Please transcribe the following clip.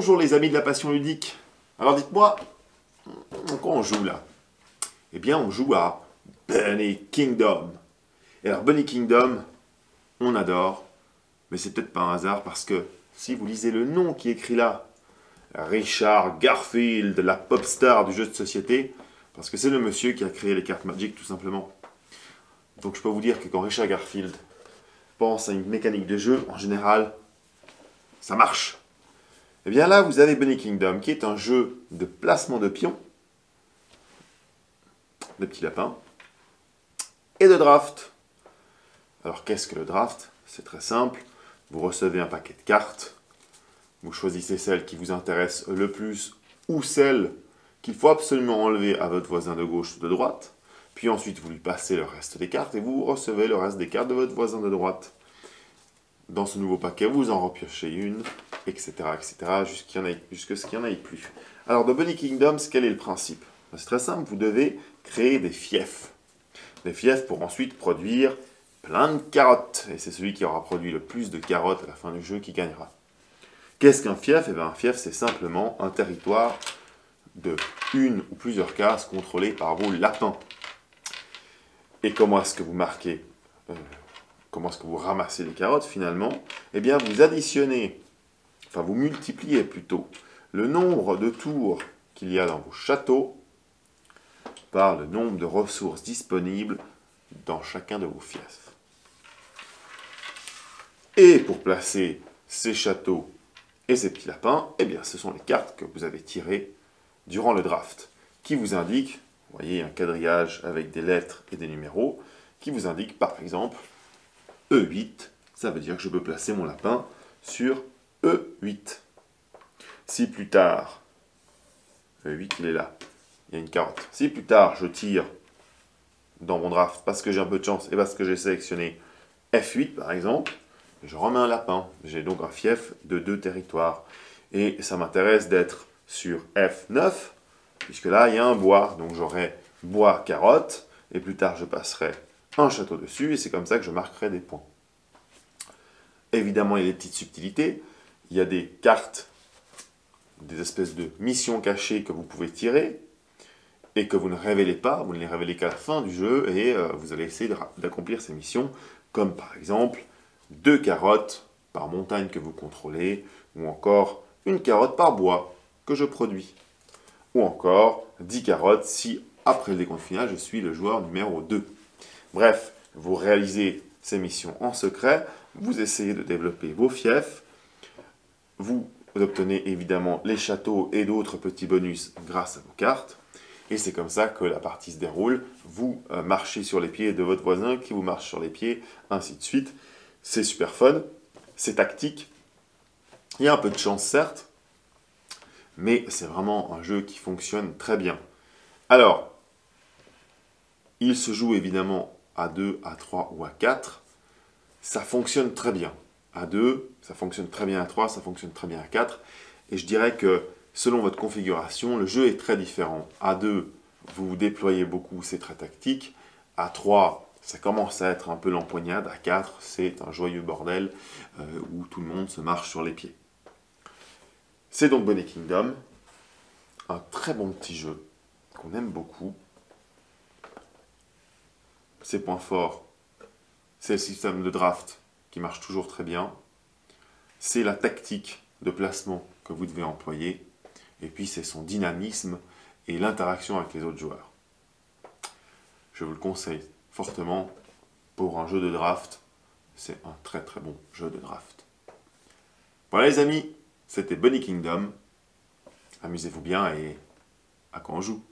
Bonjour les amis de la passion ludique. Alors dites-moi, quoi on joue là? Eh bien on joue à Bunny Kingdom. Et alors Bunny Kingdom, on adore, mais c'est peut-être pas un hasard parce que si vous lisez le nom qui est écrit là, Richard Garfield, la pop star du jeu de société, parce que c'est le monsieur qui a créé les cartes Magic tout simplement. Donc je peux vous dire que quand Richard Garfield pense à une mécanique de jeu, en général, ça marche. Et bien là, vous avez Bunny Kingdom, qui est un jeu de placement de pions, de petits lapins, et de draft. Alors qu'est-ce que le draft? C'est très simple. Vous recevez un paquet de cartes, vous choisissez celle qui vous intéresse le plus, ou celle qu'il faut absolument enlever à votre voisin de gauche ou de droite, puis ensuite vous lui passez le reste des cartes, et vous recevez le reste des cartes de votre voisin de droite. Dans ce nouveau paquet, vous en repiochez une, etc., etc., jusqu'à ce qu'il n'y en ait plus. Alors, dans Bunny Kingdom, quel est le principe? C'est très simple, vous devez créer des fiefs. Des fiefs pour ensuite produire plein de carottes. Et c'est celui qui aura produit le plus de carottes à la fin du jeu qui gagnera. Qu'est-ce qu'un fief? Eh bien, un fief, c'est simplement un territoire de une ou plusieurs cases contrôlées par vos lapins. Et comment est-ce que vous marquez comment est-ce que vous ramassez les carottes finalement? Eh bien, vous additionnez, enfin vous multipliez plutôt, le nombre de tours qu'il y a dans vos châteaux par le nombre de ressources disponibles dans chacun de vos fiefs. Et pour placer ces châteaux et ces petits lapins, eh bien, ce sont les cartes que vous avez tirées durant le draft, qui vous indiquent, vous voyez un quadrillage avec des lettres et des numéros, qui vous indique par exemple E8, ça veut dire que je peux placer mon lapin sur E8. Si plus tard, E8 il est là, il y a une carotte. Si plus tard je tire dans mon draft parce que j'ai un peu de chance et parce que j'ai sélectionné F8 par exemple, je remets un lapin. J'ai donc un fief de 2 territoires. Et ça m'intéresse d'être sur F9, puisque là il y a un bois, donc j'aurai bois carotte, et plus tard je passerai un château dessus, et c'est comme ça que je marquerai des points. Évidemment, il y a des petites subtilités. Il y a des cartes, des espèces de missions cachées que vous pouvez tirer, et que vous ne révélez pas, vous ne les révélez qu'à la fin du jeu, et vous allez essayer d'accomplir ces missions, comme par exemple 2 carottes par montagne que vous contrôlez, ou encore une carotte par bois que je produis, ou encore 10 carottes si, après le décompte final, je suis le joueur numéro 2. Bref, vous réalisez ces missions en secret, vous essayez de développer vos fiefs, vous obtenez évidemment les châteaux et d'autres petits bonus grâce à vos cartes, et c'est comme ça que la partie se déroule. Vous marchez sur les pieds de votre voisin qui vous marche sur les pieds, ainsi de suite. C'est super fun, c'est tactique, il y a un peu de chance certes, mais c'est vraiment un jeu qui fonctionne très bien. Alors, il se joue évidemment à 2, à 3 ou à 4. Ça fonctionne très bien. À 2, ça fonctionne très bien à 3, ça fonctionne très bien à 4. Et je dirais que selon votre configuration, le jeu est très différent. À 2, vous vous déployez beaucoup, c'est très tactique. À 3, ça commence à être un peu l'empoignade. À 4, c'est un joyeux bordel où tout le monde se marche sur les pieds. C'est donc Bunny Kingdom. Un très bon petit jeu qu'on aime beaucoup. Ses points forts, c'est le système de draft qui marche toujours très bien. C'est la tactique de placement que vous devez employer. Et puis c'est son dynamisme et l'interaction avec les autres joueurs. Je vous le conseille fortement pour un jeu de draft. C'est un très très bon jeu de draft. Voilà les amis, c'était Bunny Kingdom. Amusez-vous bien et à quand on joue.